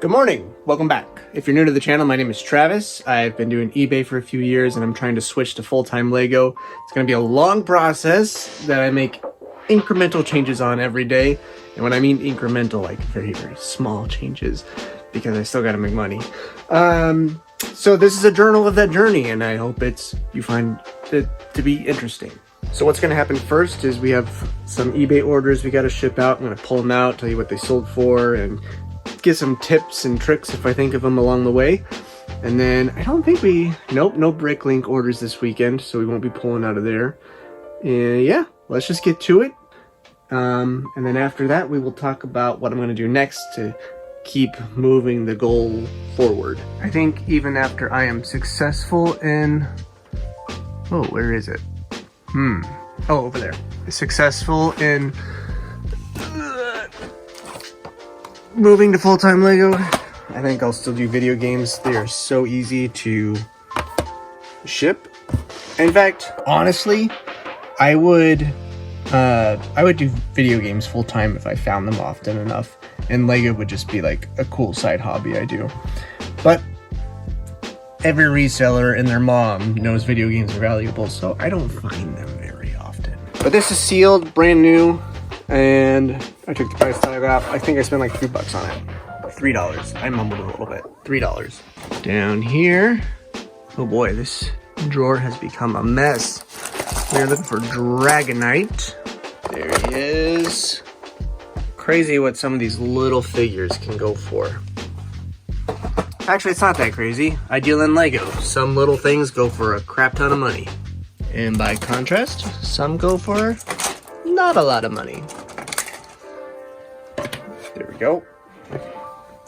Good morning, welcome back. If you're new to the channel, my name is Travis. I've been doing eBay for a few years and I'm trying to switch to full-time Lego. It's gonna be a long process that I make incremental changes on every day. And when I mean incremental, like very, very small changes, because I still gotta make money. So this is a journal of that journey and I hope you find it to be interesting. So what's gonna happen first is we have some eBay orders we gotta ship out. I'm gonna pull them out, tell you what they sold for, and get some tips and tricks if I think of them along the way. And then I don't think no Bricklink orders this weekend, so we won't be pulling out of there. And yeah, let's just get to it. And then after that, we will talk about what I'm going to do next to keep moving the goal forward. I think even after I am successful in... Oh, where is it? Oh, over there. Successful in moving to full-time Lego, I think I'll still do video games. They are so easy to ship. In fact, honestly, I would do video games full-time if I found them often enough, and Lego would just be like a cool side hobby I do. But every reseller and their mom knows video games are valuable, so I don't find them very often. But this is sealed, brand new. And I took the price tag off. I think I spent like $3 on it. $3. I mumbled a little bit. $3. Down here. Oh boy, this drawer has become a mess. We're looking for Dragonite. There he is. Crazy what some of these little figures can go for. Actually, it's not that crazy. I deal in Lego. Some little things go for a crap ton of money. And by contrast, some go for not a lot of money. There we go.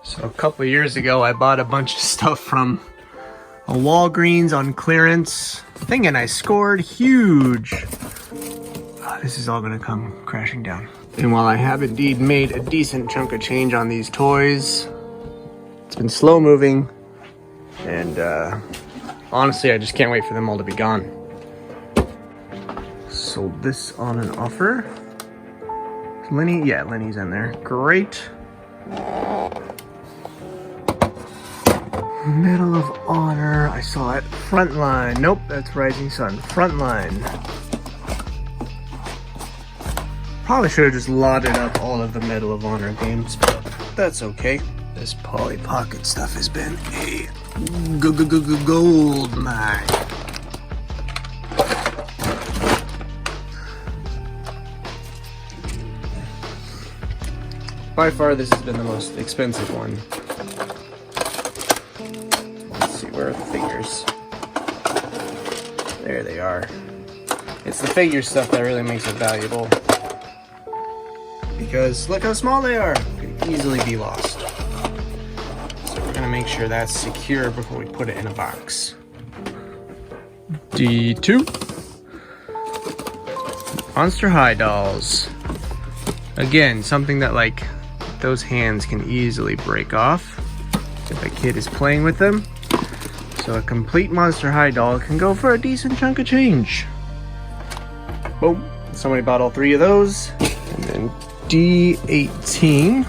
So a couple of years ago, I bought a bunch of stuff from a Walgreens on clearance, thinking I scored huge. Oh, this is all gonna come crashing down. And while I have indeed made a decent chunk of change on these toys, it's been slow moving, and honestly, I just can't wait for them all to be gone. Sold this on an offer. Lenny, yeah, Lenny's in there. Great. Medal of Honor, I saw it. Frontline, nope, that's Rising Sun. Frontline. Probably should have just lotted up all of the Medal of Honor games, but that's okay. This Polly Pocket stuff has been a gold mine. By far, this has been the most expensive one. Let's see, where are the figures? There they are. It's the figure stuff that really makes it valuable. Because look how small they are. Could easily be lost. So we're gonna make sure that's secure before we put it in a box. D2. Monster High dolls. Again, something that like those hands can easily break off if a kid is playing with them. So a complete Monster High doll can go for a decent chunk of change. Boom. Somebody bought all 3 of those. And then D18.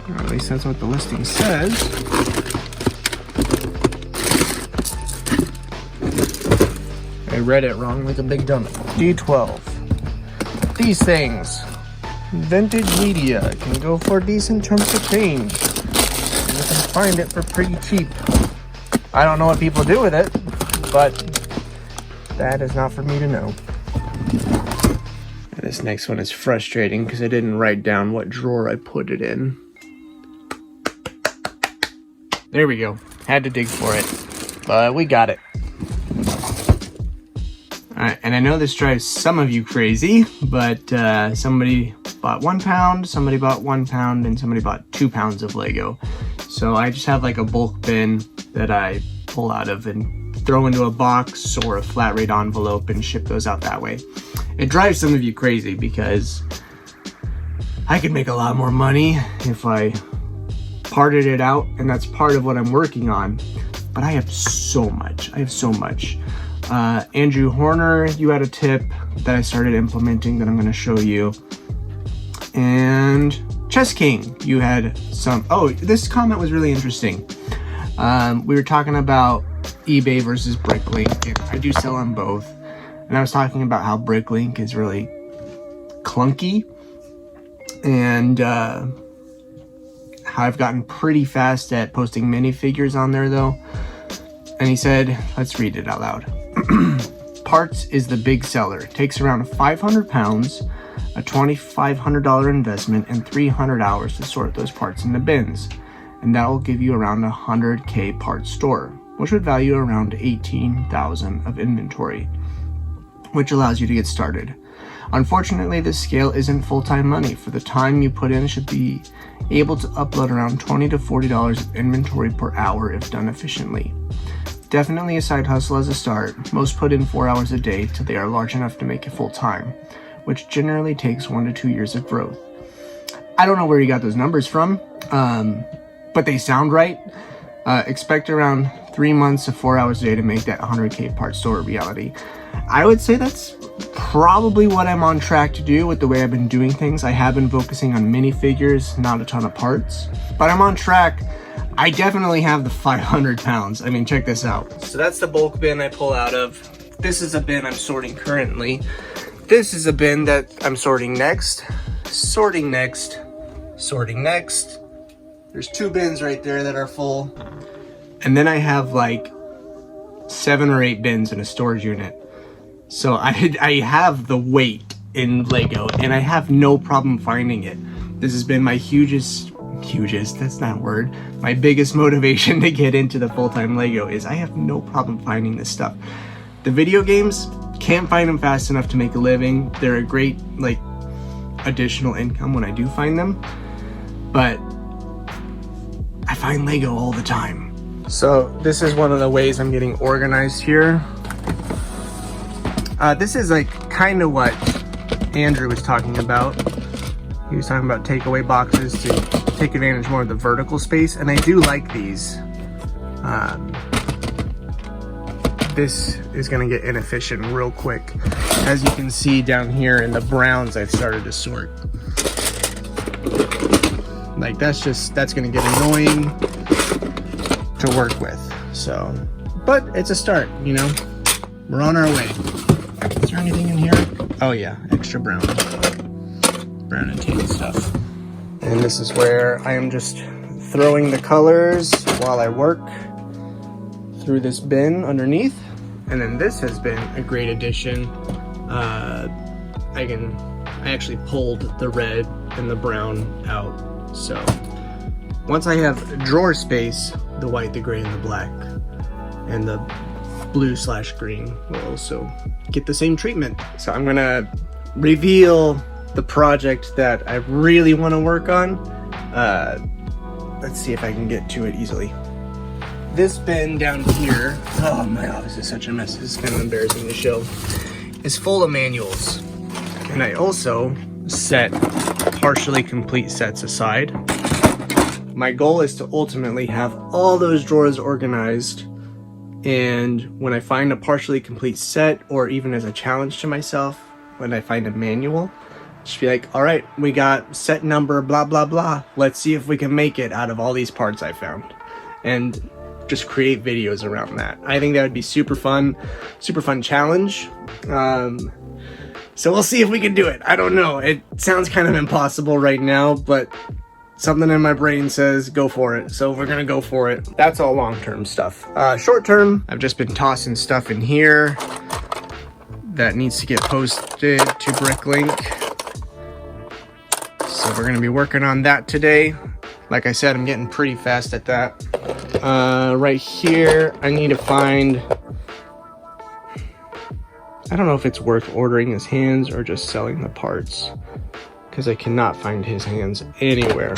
Or at least that's what the listing says. I read it wrong like a big dummy. D12. These things. Vintage media can go for decent chunks of change. You can find it for pretty cheap. I don't know what people do with it, but that is not for me to know. And this next one is frustrating because I didn't write down what drawer I put it in. There we go. Had to dig for it, but we got it. Alright, and I know this drives some of you crazy, but somebody bought 1 pound, somebody bought 1 pound, and somebody bought 2 pounds of Lego. So I just have like a bulk bin that I pull out of and throw into a box or a flat rate envelope and ship those out that way. It drives some of you crazy because I could make a lot more money if I parted it out, and that's part of what I'm working on. But I have so much. Andrew Horner, you had a tip that I started implementing that I'm going to show you. And Chess King, you had some. Oh, this comment was really interesting. We were talking about eBay versus Bricklink, and I do sell on both. And I was talking about how Bricklink is really clunky, and how I've gotten pretty fast at posting minifigures on there though. And he said, let's read it out loud. Parts is the big seller. It takes around 500 pounds, a $2,500 investment, and 300 hours to sort those parts into bins. And that will give you around a 100K part store, which would value around 18,000 of inventory, which allows you to get started. Unfortunately, this scale isn't full-time money. For the time you put in, should be able to upload around $20 to $40 of inventory per hour if done efficiently. Definitely a side hustle as a start. Most put in 4 hours a day till they are large enough to make it full-time, which generally takes 1 to 2 years of growth. I don't know where you got those numbers from, but they sound right. Expect around 3 months to 4 hours a day to make that 100K part store a reality. I would say that's probably what I'm on track to do with the way I've been doing things. I have been focusing on minifigures, not a ton of parts, but I'm on track. I definitely have the 500 pounds. I mean, check this out. So that's the bulk bin I pull out of. This is a bin I'm sorting currently. This is a bin that I'm sorting next. Sorting next. Sorting next. There's 2 bins right there that are full. And then I have like 7 or 8 bins in a storage unit. So I have the weight in Lego, and I have no problem finding it. This has been my hugest, that's not a word, my biggest motivation to get into the full-time Lego is I have no problem finding this stuff. The video games, can't find them fast enough to make a living. They're a great, like, additional income when I do find them, but I find Lego all the time. So this is one of the ways I'm getting organized here. This is like kind of what Andrew was talking about. He was talking about takeaway boxes to take advantage more of the vertical space, and I do like these. This is going to get inefficient real quick. As you can see down here in the browns, I've started to sort. Like that's going to get annoying to work with. So, but it's a start, you know. We're on our way. Is there anything in here? Oh yeah, extra brown and tan stuff. And this is where I am just throwing the colors while I work through this bin underneath. And then this has been a great addition. I actually pulled the red and the brown out. So once I have drawer space, the white, the gray, and the black, and the blue/green will also get the same treatment. So I'm gonna reveal the project that I really want to work on. Let's see if I can get to it easily. This bin down here, oh my god, this is such a mess. This is kind of embarrassing to show. Is full of manuals, and I also set partially complete sets aside. My goal is to ultimately have all those drawers organized, and when I find a partially complete set, or even as a challenge to myself, when I find a manual, just be like, all right, we got set number blah blah blah, let's see if we can make it out of all these parts I found, and just create videos around that. I think that would be super fun challenge. So we'll see if we can do it. I don't know, it sounds kind of impossible right now, but something in my brain says go for it, so we're gonna go for it. That's all long-term stuff. Short-term, I've just been tossing stuff in here that needs to get posted to Bricklink, so we're gonna be working on that today. Like I said, I'm getting pretty fast at that. Right here, I need to find, I don't know if it's worth ordering his hands or just selling the parts, because I cannot find his hands anywhere.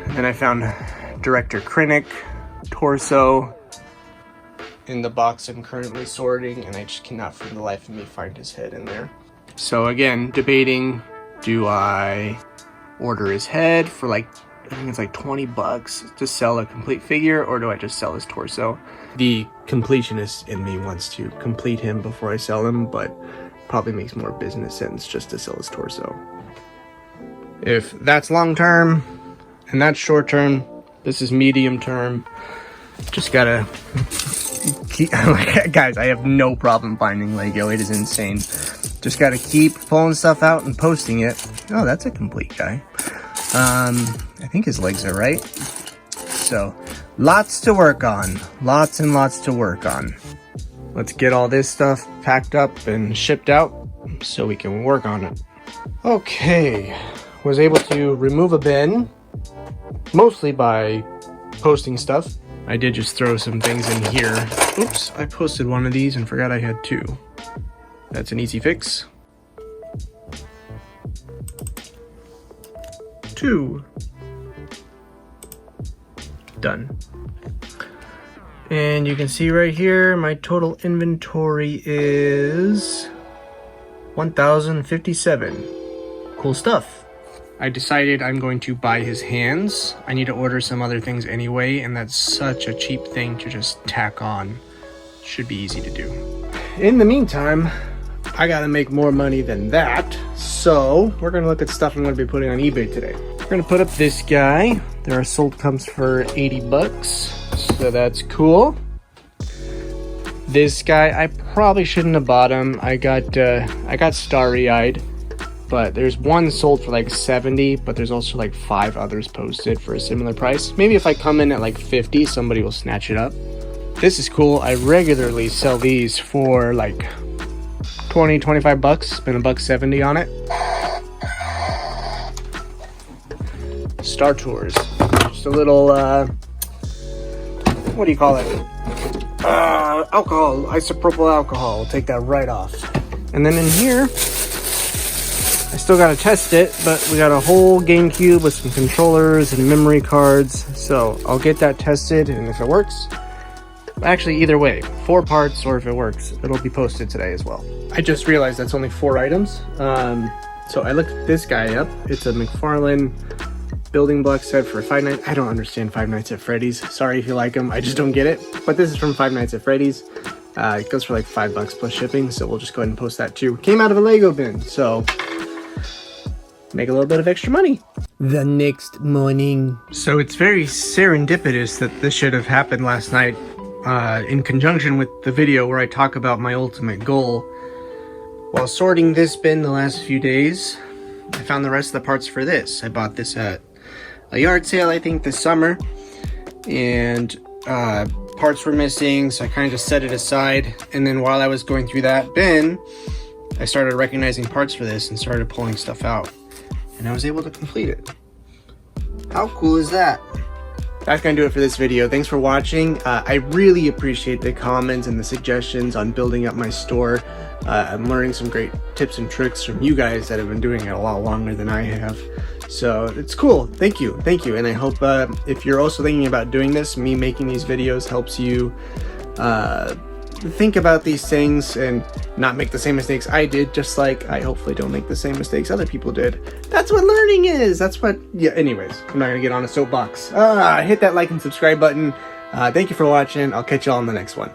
And then I found Director Krennic torso in the box I'm currently sorting, and I just cannot for the life of me find his head in there. So again, debating, do I order his head for like I think it's like 20 bucks to sell a complete figure, or do I just sell his torso? The completionist in me wants to complete him before I sell him, but probably makes more business sense just to sell his torso. If that's long term and that's short term, this is medium term. Just gotta keep, guys, I have no problem finding Lego. It is insane. Just gotta keep pulling stuff out and posting it. Oh, that's a complete guy. I think his legs are right. So, lots to work on. Lots and lots to work on. Let's get all this stuff packed up and shipped out so we can work on it. Okay, was able to remove a bin, mostly by posting stuff. I did just throw some things in here. Oops, I posted one of these and forgot I had two. That's an easy fix. 2. Done. And you can see right here, my total inventory is 1,057. Cool stuff. I decided I'm going to buy his hands. I need to order some other things anyway, and that's such a cheap thing to just tack on. Should be easy to do. In the meantime, I gotta make more money than that, so we're gonna look at stuff I'm gonna be putting on eBay today. We're gonna put up this guy. There are sold comes for 80 bucks, so that's cool. This guy, I probably shouldn't have bought him. I got starry-eyed, but there's one sold for like 70, but there's also like 5 others posted for a similar price. Maybe if I come in at like 50, somebody will snatch it up. This is cool. I regularly sell these for like 20, 25 bucks. Spend $1.70 on it. Star Tours. Just a little, what do you call it? Alcohol. Isopropyl alcohol. We'll take that right off. And then in here, I still gotta test it, but we got a whole GameCube with some controllers and memory cards. So I'll get that tested, and if it works, actually either way, 4 parts, or if it works, it'll be posted today as well. I just realized that's only 4 items. So I looked this guy up. It's a McFarlane building block set for Five Nights. I don't understand Five Nights at Freddy's. Sorry if you like them. I just don't get it. But this is from Five Nights at Freddy's. It goes for like $5 plus shipping. So we'll just go ahead and post that too. Came out of a Lego bin. So make a little bit of extra money. The next morning. So it's very serendipitous that this should have happened last night. In conjunction with the video where I talk about my ultimate goal. While sorting this bin the last few days, I found the rest of the parts for this. I bought this at a yard sale, I think, this summer, and parts were missing, so I kind of just set it aside. And then while I was going through that bin, I started recognizing parts for this and started pulling stuff out, and I was able to complete it. How cool is that? That's gonna do it for this video. Thanks for watching. I really appreciate the comments and the suggestions on building up my store. I'm learning some great tips and tricks from you guys that have been doing it a lot longer than I have. So it's cool. Thank you. And I hope if you're also thinking about doing this, me making these videos helps you think about these things and not make the same mistakes I did, just like I hopefully don't make the same mistakes other people did. That's what learning is. That's what, yeah, anyways, I'm not gonna get on a soapbox. Hit that like and subscribe button. Thank you for watching. I'll catch y'all on the next one.